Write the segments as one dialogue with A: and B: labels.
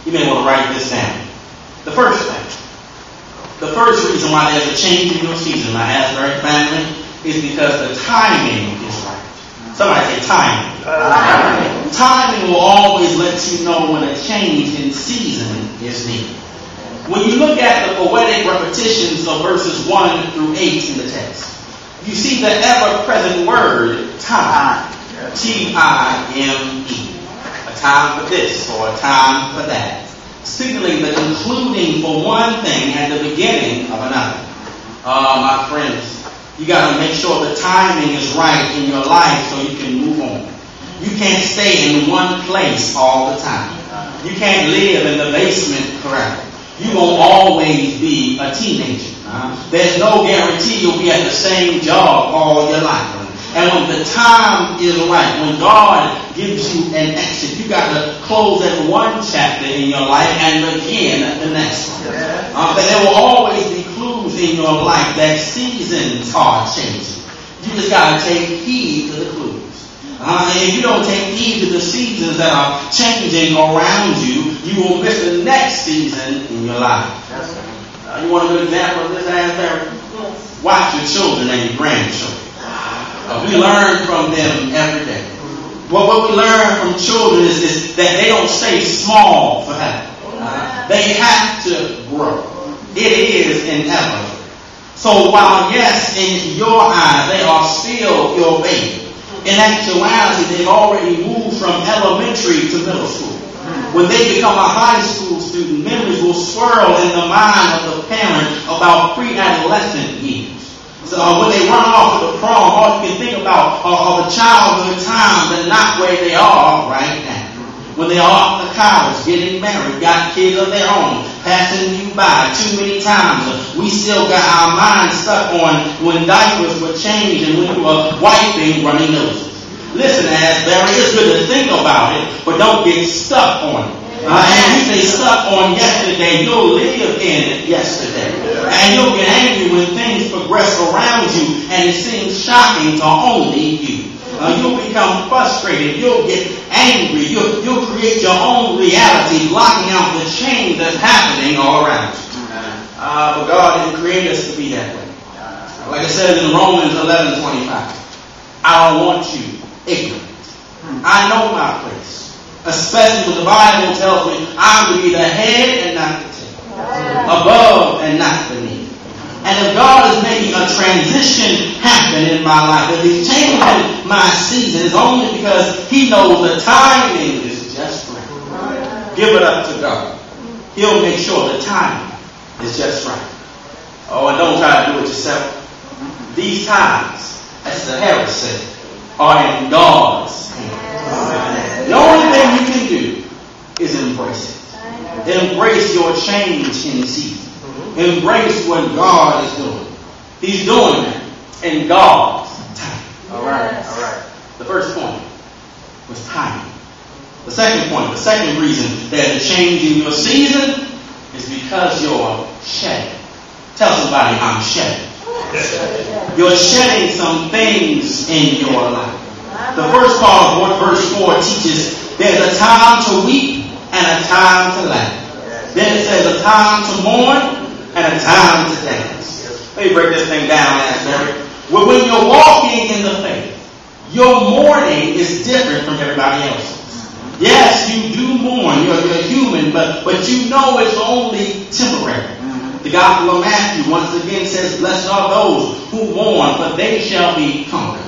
A: You may want to write this down. The first thing. The first reason why there's a change in your season, my Asbury family, is because the timing is right. Somebody say timing. Timing will always let you know when a change in season is needed. When you look at the poetic repetitions of verses 1 through 8 in the text, you see the ever-present word time. T-I-M-E. A time for this or a time for that. Signaling the concluding for one thing and the beginning of another. My friends, you got to make sure the timing is right in your life so you can move on. You can't stay in one place all the time. You can't live in the basement forever. You're going to always be a teenager. There's no guarantee you'll be at the same job all your life. And when the time is right, when God gives you an exit, you got to close that one chapter in your life and begin the next one. But there will always be clues in your life that seasons are changing. You just got to take heed to the clues. And if you don't take heed to the seasons that are changing around you, you will miss the next season in your life. You want a good example of this, Asbury? Watch your children and your grandchildren. We learn from them every day. What we learn from children is that they don't stay small forever. They have to grow. It is inevitable. So while, yes, in your eyes, they are still your baby, in actuality, they've already moved from elementary to middle school. When they become a high school student, memories will swirl in the mind of the parent about pre-adolescent years. So when they run off to the prom, all you can think about are the childhood times and not where they are right now. When they are off to college, getting married, got kids of their own, passing you by too many times. We still got our minds stuck on when diapers were changed and when you were wiping runny noses. Listen, Asbury, it's good to think about it, but don't get stuck on it. And if you stay stuck on yesterday, you'll live in yesterday. And you'll get angry when things progress around you and it seems shocking to only you. You'll become frustrated. You'll get angry. You'll create your own reality, blocking out the change that's happening all around you. But God didn't create us to be that way. Like it says in Romans 11:25, I don't want you ignorant. I know my place. Especially when the Bible tells me I'm to be the head and not the tail. Above and not beneath. And if God is making a transition happen in my life, if He's changing my season, it's only because He knows the timing is just right. Give it up to God. He'll make sure the timing is just right. Oh, and don't try to do it yourself. These times, as the Harris said, are in God's hands. The only thing you can do is embrace it. Embrace your change in season. Embrace what God is doing. He's doing it in God's time. All right. The first point was timing. The second point, the second reason there's a change in your season is because you're shedding. Tell somebody, I'm shedding. You're shedding some things in your life. The first part of what verse 4 teaches, there's a time to weep and a time to laugh. Then it says a time to mourn and a time to dance. Let me break this thing down, Asbury. When you're walking in the faith, your mourning is different from everybody else's. Yes, you do mourn. You're human, but you know it's only temporary. The Gospel of Matthew once again says, blessed are those who mourn, for they shall be comforted.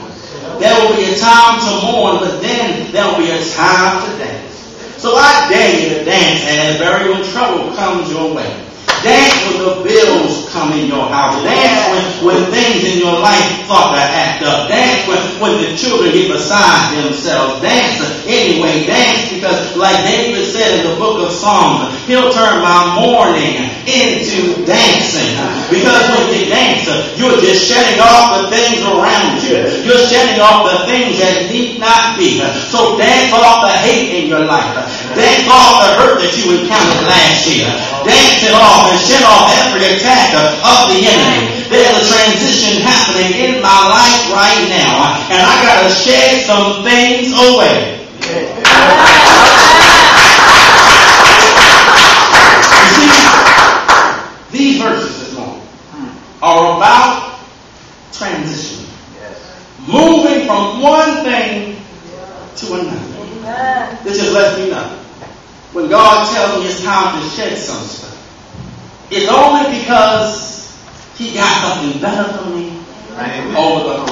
A: There will be a time to mourn, but then there will be a time to dance. So I dare you to dance, Asbury, when trouble comes your way. Dance when the bills come in your house. Dance when things in your life start to act up. Dance when the children get beside themselves. Dance anyway. Dance because, like David said in the book of Psalms, He'll turn my mourning into dancing. Because when you dance, you're just shedding off the things around you. You're shedding off the things that need not be. So dance off the hate in your life. Dance off the hurt that you encountered last year. Dance it off and shed off every attack of the enemy. There's a transition happening in my life right now, and I got to shed some things away. are about transition. Moving from one thing to another.
B: Amen.
A: This just lets me know. When God tells me it's time to shed some stuff, it's only because He got something better for me over the